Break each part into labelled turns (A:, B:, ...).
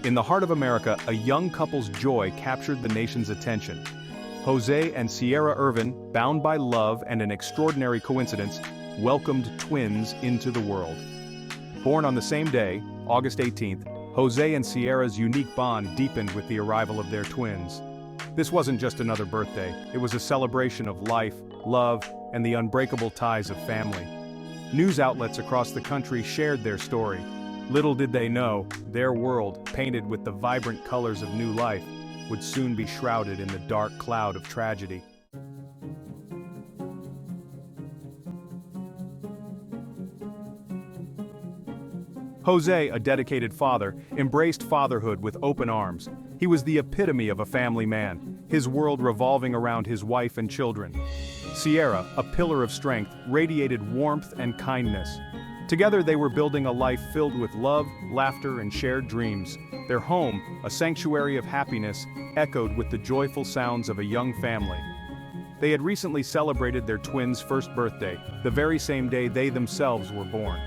A: In the heart of America, a young couple's joy captured the nation's attention. Jose and Sierra Irvin, bound by love and an extraordinary coincidence, welcomed twins into the world. Born on the same day, August 18th, Jose and Sierra's unique bond deepened with the arrival of their twins. This wasn't just another birthday, it was a celebration of life, love, and the unbreakable ties of family. News outlets across the country shared their story. Little did they know, their world, painted with the vibrant colors of new life, would soon be shrouded in the dark cloud of tragedy. Jose, a dedicated father, embraced fatherhood with open arms. He was the epitome of a family man, his world revolving around his wife and children. Sierra, a pillar of strength, radiated warmth and kindness. Together they were building a life filled with love, laughter, and shared dreams. Their home, a sanctuary of happiness, echoed with the joyful sounds of a young family. They had recently celebrated their twins' first birthday, the very same day they themselves were born.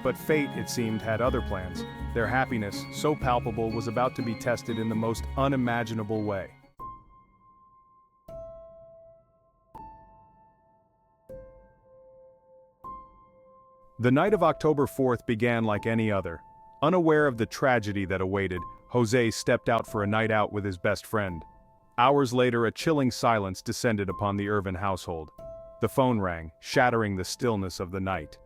A: But fate, it seemed, had other plans. Their happiness, so palpable, was about to be tested in the most unimaginable way. The night of October 4th began like any other. Unaware of the tragedy that awaited, Jose stepped out for a night out with his best friend. Hours later, a chilling silence descended upon the Irvin household. The phone rang, shattering the stillness of the night.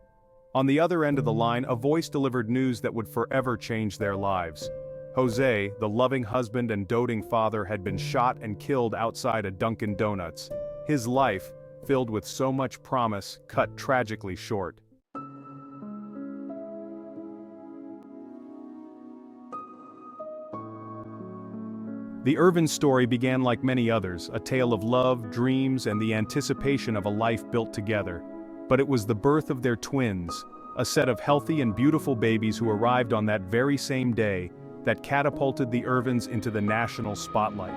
A: On the other end of the line, a voice delivered news that would forever change their lives. Jose, the loving husband and doting father, had been shot and killed outside a Dunkin' Donuts. His life, filled with so much promise, cut tragically short. The Irvin story began like many others, a tale of love, dreams, and the anticipation of a life built together. But it was the birth of their twins, a set of healthy and beautiful babies who arrived on that very same day, that catapulted the Irvins into the national spotlight.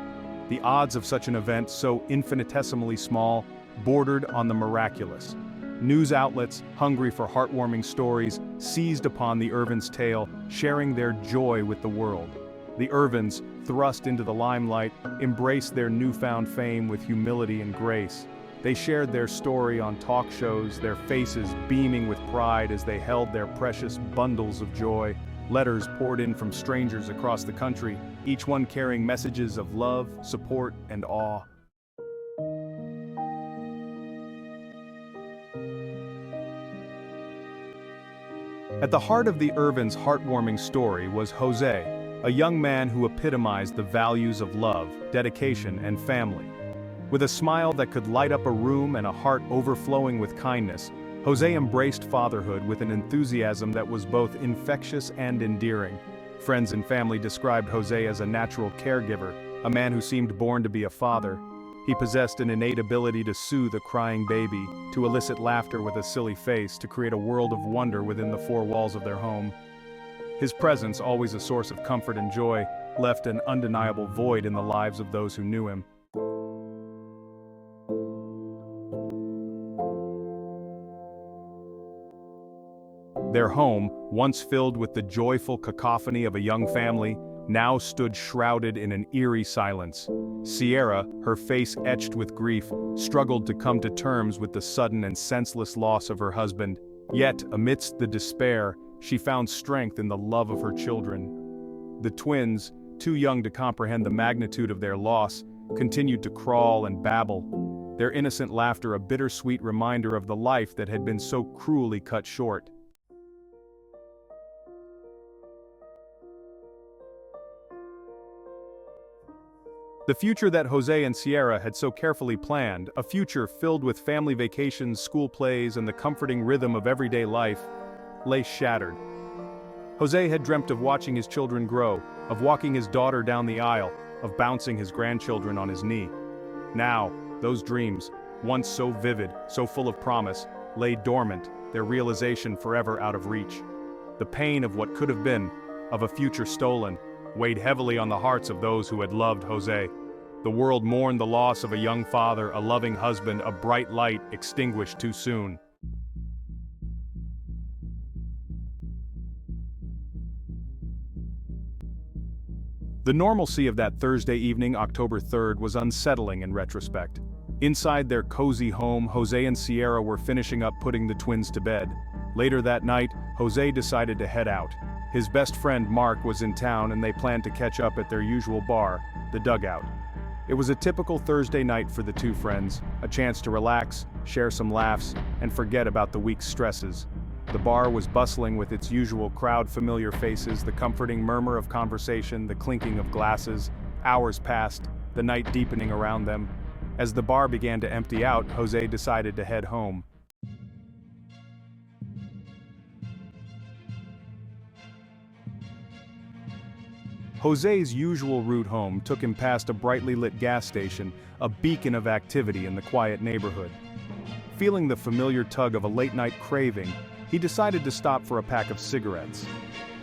A: The odds of such an event, so infinitesimally small, bordered on the miraculous. News outlets, hungry for heartwarming stories, seized upon the Irvins' tale, sharing their joy with the world. The Irvins, thrust into the limelight, embraced their newfound fame with humility and grace. They shared their story on talk shows, their faces beaming with pride as they held their precious bundles of joy. Letters poured in from strangers across the country, each one carrying messages of love, support, and awe. At the heart of the Irvins' heartwarming story was Jose, a young man who epitomized the values of love, dedication, and family. With a smile that could light up a room and a heart overflowing with kindness, Jose embraced fatherhood with an enthusiasm that was both infectious and endearing. Friends and family described Jose as a natural caregiver, a man who seemed born to be a father. He possessed an innate ability to soothe a crying baby, to elicit laughter with a silly face, to create a world of wonder within the four walls of their home. His presence, always a source of comfort and joy, left an undeniable void in the lives of those who knew him. Their home, once filled with the joyful cacophony of a young family, now stood shrouded in an eerie silence. Sierra, her face etched with grief, struggled to come to terms with the sudden and senseless loss of her husband. Yet, amidst the despair, she found strength in the love of her children. The twins, too young to comprehend the magnitude of their loss, continued to crawl and babble, their innocent laughter a bittersweet reminder of the life that had been so cruelly cut short. The future that Jose and Sierra had so carefully planned, a future filled with family vacations, school plays, and the comforting rhythm of everyday life, lay shattered. Jose had dreamt of watching his children grow, of walking his daughter down the aisle, of bouncing his grandchildren on his knee. Now, those dreams, once so vivid, so full of promise, lay dormant, their realization forever out of reach. The pain of what could have been, of a future stolen, weighed heavily on the hearts of those who had loved Jose. The world mourned the loss of a young father, a loving husband, a bright light extinguished too soon. The normalcy of that Thursday evening, October 3rd, was unsettling in retrospect. Inside their cozy home, Jose and Sierra were finishing up putting the twins to bed. Later that night, Jose decided to head out. His best friend Mark was in town and they planned to catch up at their usual bar, the Dugout. It was a typical Thursday night for the two friends, a chance to relax, share some laughs, and forget about the week's stresses. The bar was bustling with its usual crowd, familiar faces, the comforting murmur of conversation, the clinking of glasses. Hours passed, the night deepening around them. As the bar began to empty out, Jose decided to head home. Jose's usual route home took him past a brightly lit gas station, a beacon of activity in the quiet neighborhood. Feeling the familiar tug of a late-night craving, he decided to stop for a pack of cigarettes.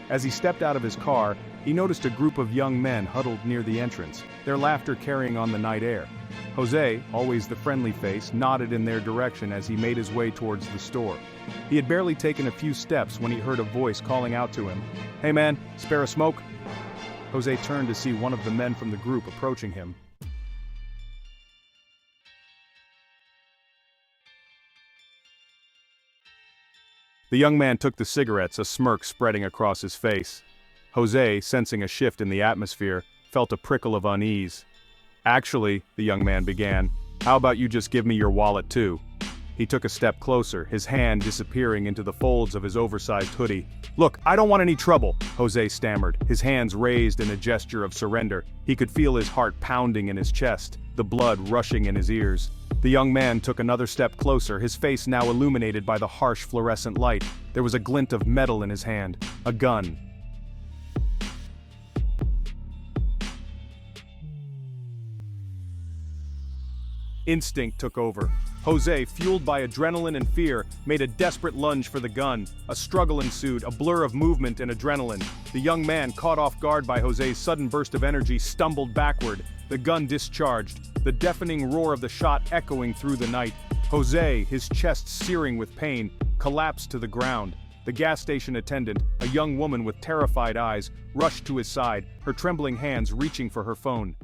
A: As he stepped out of his car, he noticed a group of young men huddled near the entrance, their laughter carrying on the night air. Jose, always the friendly face, nodded in their direction as he made his way towards the store. He had barely taken a few steps when he heard a voice calling out to him, "Hey man, spare a smoke?" Jose turned to see one of the men from the group approaching him. The young man took the cigarettes, a smirk spreading across his face. Jose, sensing a shift in the atmosphere, felt a prickle of unease. "Actually," the young man began, "how about you just give me your wallet too?" He took a step closer, his hand disappearing into the folds of his oversized hoodie. "Look, I don't want any trouble," Jose stammered, his hands raised in a gesture of surrender. He could feel his heart pounding in his chest, the blood rushing in his ears. The young man took another step closer, his face now illuminated by the harsh fluorescent light. There was a glint of metal in his hand, a gun. Instinct took over. Jose, fueled by adrenaline and fear, made a desperate lunge for the gun. A struggle ensued, a blur of movement and adrenaline. The young man, caught off guard by Jose's sudden burst of energy, stumbled backward. The gun discharged, the deafening roar of the shot echoing through the night. Jose, his chest searing with pain, collapsed to the ground. The gas station attendant, a young woman with terrified eyes, rushed to his side, her trembling hands reaching for her phone.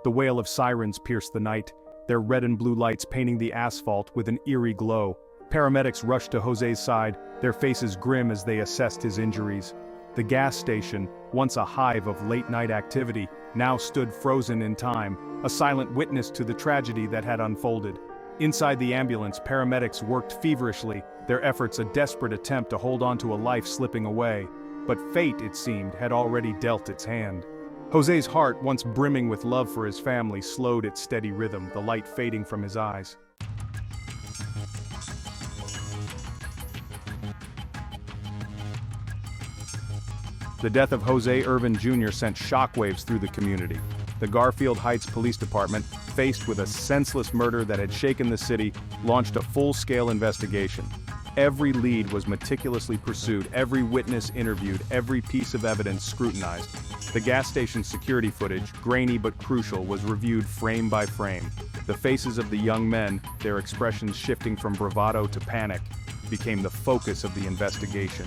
A: The wail of sirens pierced the night, their red and blue lights painting the asphalt with an eerie glow. Paramedics rushed to Jose's side, their faces grim as they assessed his injuries. The gas station, once a hive of late-night activity, now stood frozen in time, a silent witness to the tragedy that had unfolded. Inside the ambulance, paramedics worked feverishly, their efforts a desperate attempt to hold on to a life slipping away. But fate, it seemed, had already dealt its hand. Jose's heart, once brimming with love for his family, slowed its steady rhythm, the light fading from his eyes. The death of Jose Irvin Jr. sent shockwaves through the community. The Garfield Heights Police Department, faced with a senseless murder that had shaken the city, launched a full-scale investigation. Every lead was meticulously pursued, every witness interviewed, every piece of evidence scrutinized. The gas station's security footage, grainy but crucial, was reviewed frame by frame. The faces of the young men, their expressions shifting from bravado to panic, became the focus of the investigation.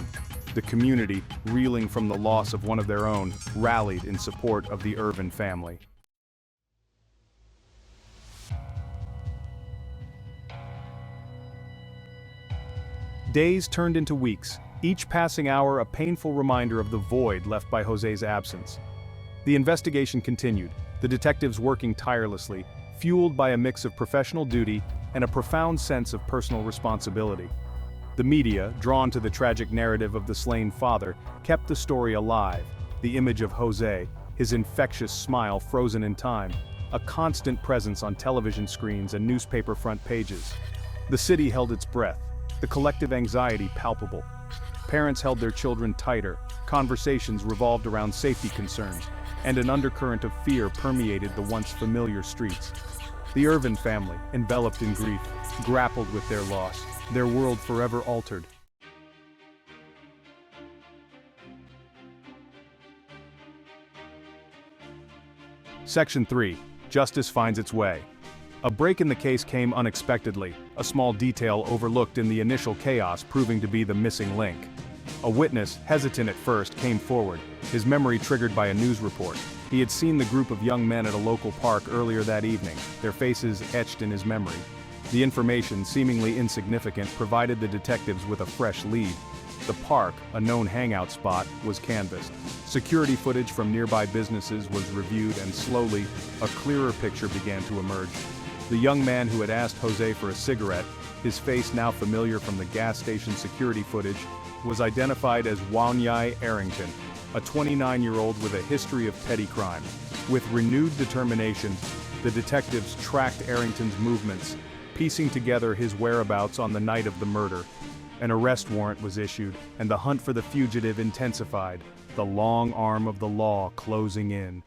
A: The community, reeling from the loss of one of their own, rallied in support of the Irvin family. Days turned into weeks, each passing hour a painful reminder of the void left by Jose's absence. The investigation continued, the detectives working tirelessly, fueled by a mix of professional duty and a profound sense of personal responsibility. The media, drawn to the tragic narrative of the slain father, kept the story alive, the image of Jose, his infectious smile frozen in time, a constant presence on television screens and newspaper front pages. The city held its breath, the collective anxiety palpable. Parents held their children tighter, conversations revolved around safety concerns, and an undercurrent of fear permeated the once familiar streets. The Irvin family, enveloped in grief, grappled with their loss, their world forever altered. Section 3. Justice finds its way. A break in the case came unexpectedly. a small detail overlooked in the initial chaos proving to be the missing link. A witness, hesitant at first, came forward, his memory triggered by a news report. He had seen the group of young men at a local park earlier that evening, their faces etched in his memory. The information, seemingly insignificant, provided the detectives with a fresh lead. The park, a known hangout spot, was canvassed. Security footage from nearby businesses was reviewed and slowly, a clearer picture began to emerge. The young man who had asked Jose for a cigarette, his face now familiar from the gas station security footage, was identified as Wanye Arrington, a 29-year-old with a history of petty crime. With renewed determination, the detectives tracked Arrington's movements, piecing together his whereabouts on the night of the murder. An arrest warrant was issued, and the hunt for the fugitive intensified, the long arm of the law closing in.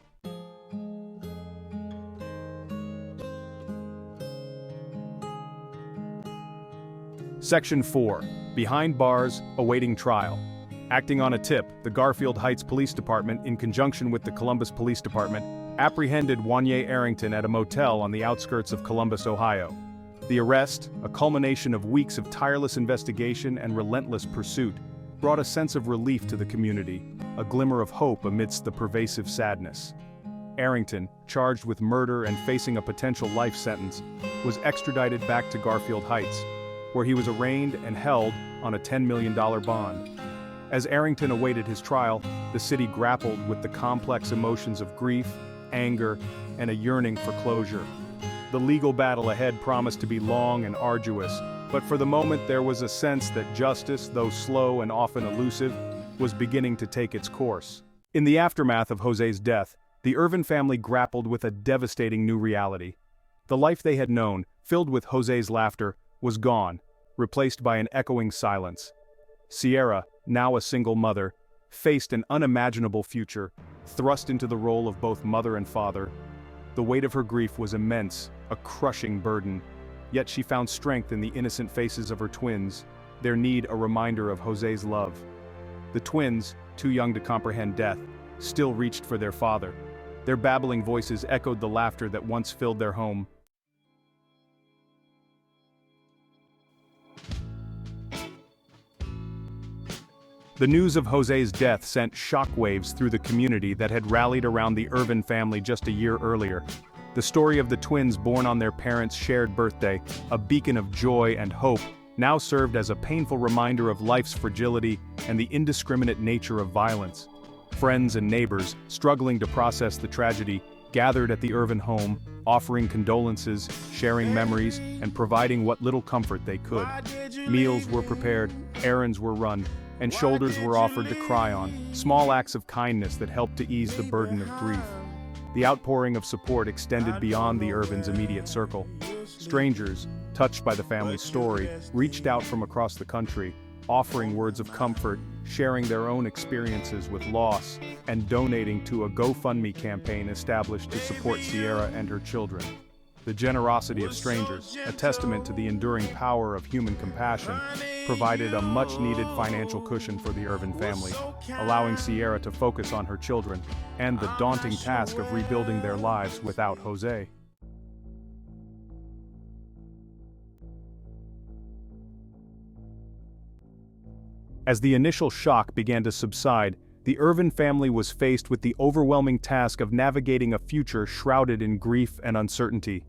A: Section 4. Behind Bars, Awaiting Trial. Acting on a tip, the Garfield Heights Police Department, in conjunction with the Columbus Police Department, apprehended Wanye Arrington at a motel on the outskirts of Columbus, Ohio. The arrest, a culmination of weeks of tireless investigation and relentless pursuit, brought a sense of relief to the community, a glimmer of hope amidst the pervasive sadness. Arrington, charged with murder and facing a potential life sentence, was extradited back to Garfield Heights, where he was arraigned and held on a $10 million bond. As Arrington awaited his trial, the city grappled with the complex emotions of grief, anger, and a yearning for closure. The legal battle ahead promised to be long and arduous, but for the moment there was a sense that justice, though slow and often elusive, was beginning to take its course. In the aftermath of Jose's death, the Irvin family grappled with a devastating new reality. The life they had known, filled with Jose's laughter, was gone, replaced by an echoing silence. Sierra, now a single mother, faced an unimaginable future, thrust into the role of both mother and father. The weight of her grief was immense, a crushing burden, yet she found strength in the innocent faces of her twins, their need a reminder of Jose's love. The twins, too young to comprehend death, still reached for their father. Their babbling voices echoed the laughter that once filled their home. The news of Jose's death sent shockwaves through the community that had rallied around the Irvin family just a year earlier. The story of the twins born on their parents' shared birthday, a beacon of joy and hope, now served as a painful reminder of life's fragility and the indiscriminate nature of violence. Friends and neighbors, struggling to process the tragedy, gathered at the Irvin home, offering condolences, sharing memories, and providing what little comfort they could. Meals were prepared, errands were run, and shoulders were offered to cry on, small acts of kindness that helped to ease the burden of grief. The outpouring of support extended beyond the Irvin's immediate circle. Strangers, touched by the family's story, reached out from across the country, offering words of comfort, sharing their own experiences with loss, and donating to a GoFundMe campaign established to support Sierra and her children. The generosity of strangers, a testament to the enduring power of human compassion, provided a much-needed financial cushion for the Irvin family, allowing Sierra to focus on her children and the daunting task of rebuilding their lives without Jose. As the initial shock began to subside, the Irvin family was faced with the overwhelming task of navigating a future shrouded in grief and uncertainty.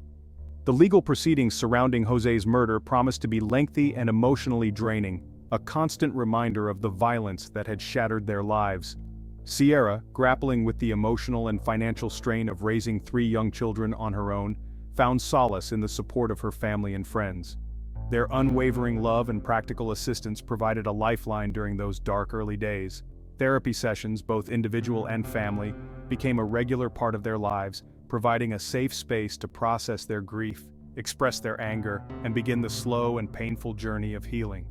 A: The legal proceedings surrounding Jose's murder promised to be lengthy and emotionally draining, a constant reminder of the violence that had shattered their lives. Sierra, grappling with the emotional and financial strain of raising 3 young children on her own, found solace in the support of her family and friends. Their unwavering love and practical assistance provided a lifeline during those dark early days. Therapy sessions, both individual and family, became a regular part of their lives, providing a safe space to process their grief, express their anger, and begin the slow and painful journey of healing.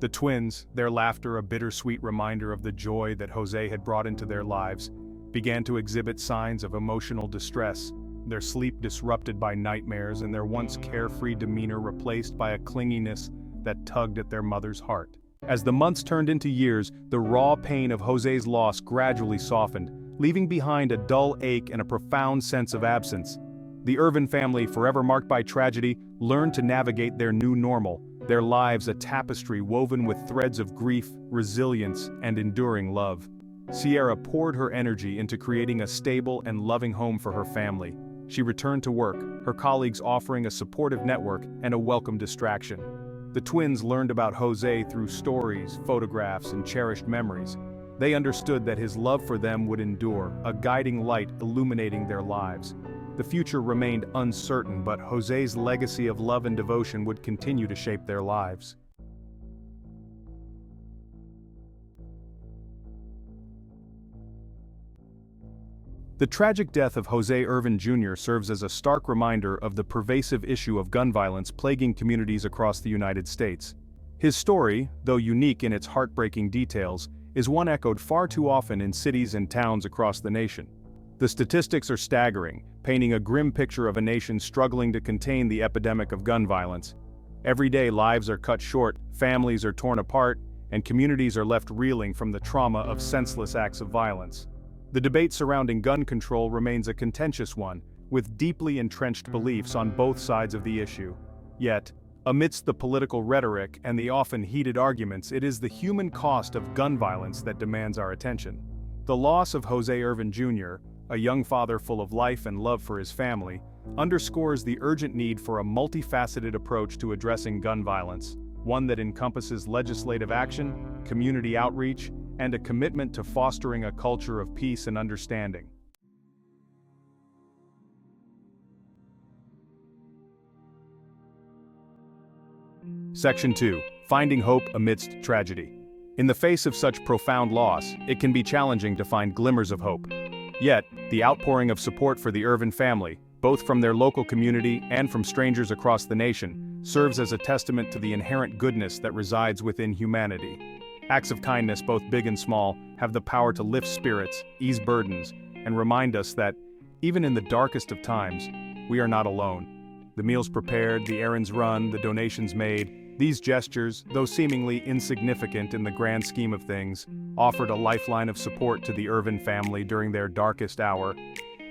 A: The twins, their laughter a bittersweet reminder of the joy that Jose had brought into their lives, began to exhibit signs of emotional distress, their sleep disrupted by nightmares and their once carefree demeanor replaced by a clinginess that tugged at their mother's heart. As the months turned into years, the raw pain of Jose's loss gradually softened, leaving behind a dull ache and a profound sense of absence. The Irvin family, forever marked by tragedy, learned to navigate their new normal, their lives a tapestry woven with threads of grief, resilience, and enduring love. Sierra poured her energy into creating a stable and loving home for her family. She returned to work, her colleagues offering a supportive network and a welcome distraction. The twins learned about Jose through stories, photographs, and cherished memories. They understood that his love for them would endure, a guiding light illuminating their lives. The future remained uncertain, but Jose's legacy of love and devotion would continue to shape their lives. The tragic death of Jose Irvin Jr. serves as a stark reminder of the pervasive issue of gun violence plaguing communities across the United States. His story, though unique in its heartbreaking details, is one echoed far too often in cities and towns across the nation. The statistics are staggering, painting a grim picture of a nation struggling to contain the epidemic of gun violence. Every day lives are cut short, families are torn apart, and communities are left reeling from the trauma of senseless acts of violence. The debate surrounding gun control remains a contentious one, with deeply entrenched beliefs on both sides of the issue. Yet, amidst the political rhetoric and the often heated arguments, it is the human cost of gun violence that demands our attention. The loss of Jose Irvin Jr., a young father full of life and love for his family, underscores the urgent need for a multifaceted approach to addressing gun violence, one that encompasses legislative action, community outreach, and a commitment to fostering a culture of peace and understanding. Section 2. Finding Hope Amidst Tragedy. In the face of such profound loss, it can be challenging to find glimmers of hope. Yet, the outpouring of support for the Irvin family, both from their local community and from strangers across the nation, serves as a testament to the inherent goodness that resides within humanity. Acts of kindness, both big and small, have the power to lift spirits, ease burdens, and remind us that, even in the darkest of times, we are not alone. The meals prepared, the errands run, the donations made, these gestures, though seemingly insignificant in the grand scheme of things, offered a lifeline of support to the Irvin family during their darkest hour.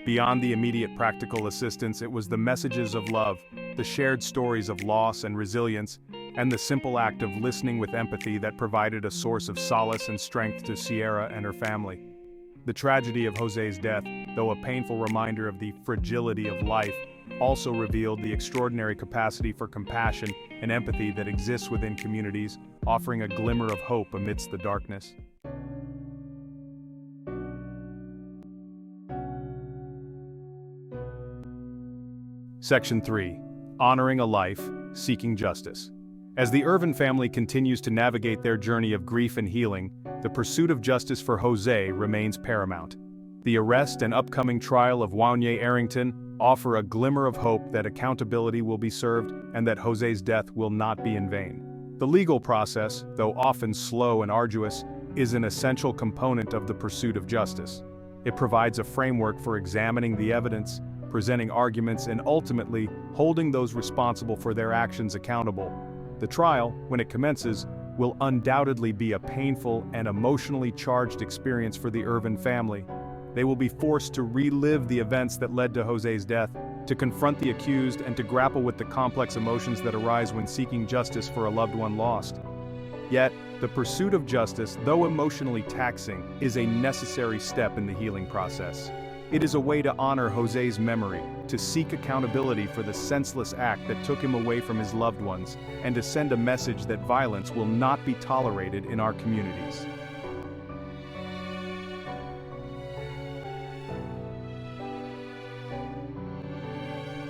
A: Beyond the immediate practical assistance, it was the messages of love, the shared stories of loss and resilience, and the simple act of listening with empathy that provided a source of solace and strength to Sierra and her family. The tragedy of Jose's death, though a painful reminder of the fragility of life, also revealed the extraordinary capacity for compassion and empathy that exists within communities, offering a glimmer of hope amidst the darkness. Section 3. Honoring a Life, Seeking Justice. As the Irvin family continues to navigate their journey of grief and healing, the pursuit of justice for Jose remains paramount. The arrest and upcoming trial of Wanya Arrington offer a glimmer of hope that accountability will be served and that Jose's death will not be in vain. The legal process, though often slow and arduous, is an essential component of the pursuit of justice. It provides a framework for examining the evidence, presenting arguments, and ultimately holding those responsible for their actions accountable. The trial, when it commences, will undoubtedly be a painful and emotionally charged experience for the Irvin family. They will be forced to relive the events that led to Jose's death, to confront the accused, and to grapple with the complex emotions that arise when seeking justice for a loved one lost. Yet, the pursuit of justice, though emotionally taxing, is a necessary step in the healing process. It is a way to honor Jose's memory, to seek accountability for the senseless act that took him away from his loved ones, and to send a message that violence will not be tolerated in our communities.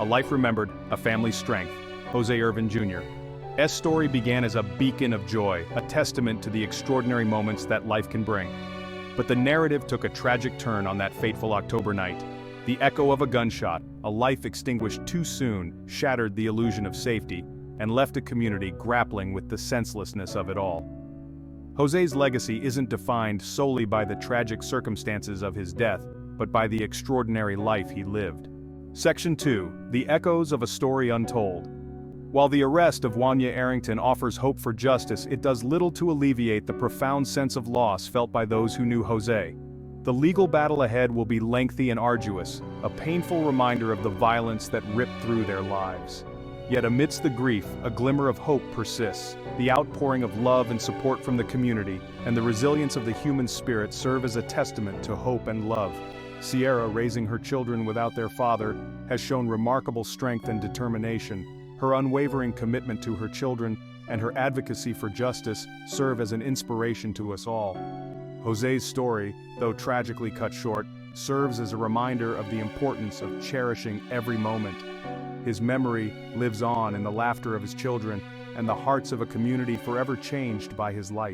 A: A life remembered, a family's strength. Jose Irvin Jr. S. story began as a beacon of joy, a testament to the extraordinary moments that life can bring. But the narrative took a tragic turn on that fateful October night. The echo of a gunshot, a life extinguished too soon, shattered the illusion of safety and left a community grappling with the senselessness of it all. Jose's legacy isn't defined solely by the tragic circumstances of his death, but by the extraordinary life he lived. Section 2. The Echoes of a Story Untold. While the arrest of Wanya Arrington offers hope for justice, it does little to alleviate the profound sense of loss felt by those who knew Jose. The legal battle ahead will be lengthy and arduous, a painful reminder of the violence that ripped through their lives. Yet amidst the grief, a glimmer of hope persists. The outpouring of love and support from the community, and the resilience of the human spirit serve as a testament to hope and love. Sierra, raising her children without their father, has shown remarkable strength and determination. Her unwavering commitment to her children and her advocacy for justice serve as an inspiration to us all. Jose's story, though tragically cut short, serves as a reminder of the importance of cherishing every moment. His memory lives on in the laughter of his children and the hearts of a community forever changed by his light.